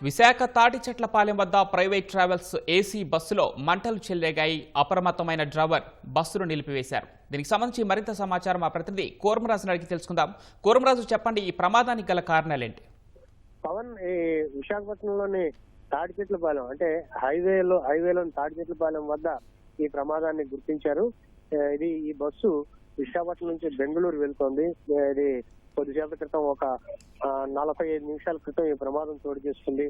విశాఖ తాటిచెట్లపాలెం వద్ద private travels AC బస్సులో మంటలు చెలరేగాయి. అప్రమత్తమైన డ్రైవర్ బస్సును నిలిపివేశారు. దీనికి సంబంధించి మరింత సమాచారం మా ప్రతినిధి కోరమరాజుని అడిగి తెలుసుకుందాం. కోరమరాజు, చెప్పండి, ఈ ప్రమాదానికి గల కారణాలేంటి? పవన్, ఈ విశాఖపట్నంలోని తాటిచెట్లపాలెం అంటే హైవేలోని తాటిచెట్లపాలెం వద్ద ఈ ప్రమాదాన్ని గుర్తించారు. ఈ బస్సు విశాఖపట్నం నుంచి బెంగళూరు వెళ్తోంది. ఇది కొద్దిసేపటి క్రితం ఒక 45 నిమిషాల క్రితం ఈ ప్రమాదం చోటు చేసుకుంది.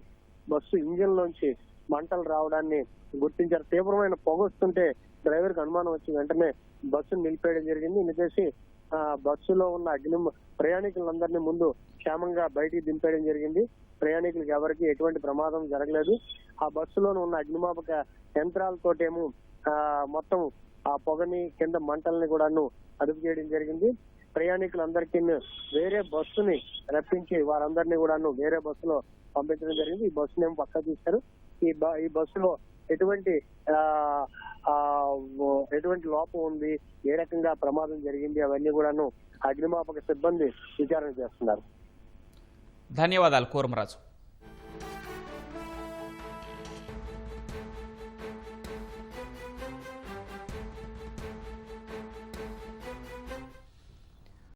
బస్సు ఇంజిన్ లోంచి మంటలు రావడాన్ని గుర్తించారు. తీవ్రమైన పొగ వస్తుంటే డ్రైవర్ కి అనుమానం వచ్చి వెంటనే బస్సును నిలిపేయడం జరిగింది. నిలిపేసి బస్సులో ఉన్న ప్రయాణికులందరినీ ముందు క్షేమంగా బయటికి దింపేయడం జరిగింది. ప్రయాణికులకు ఎవరికి ఎటువంటి ప్రమాదం జరగలేదు. ఆ బస్సులోనే ఉన్న అగ్నిమాపక యంత్రాలతోటేమో మొత్తం ఆ పొగని కింద మంటల్ని కూడాను అదుపు చేయడం జరిగింది. ప్రయాణికులందరికీ వేరే బస్సుని రప్పించి వారందరినీ కూడాను వేరే బస్సులో పంపించడం జరిగింది. ఈ బస్సుని ఏమో పక్కా తీశారు. ఈ బస్సులో ఎటువంటి లోపం ఉంది, ఏ రకంగా ప్రమాదం జరిగింది, అవన్నీ కూడాను అగ్నిమాపక సిబ్బంది విచారణ చేస్తున్నారు. ధన్యవాదాలు కోరమరాజు.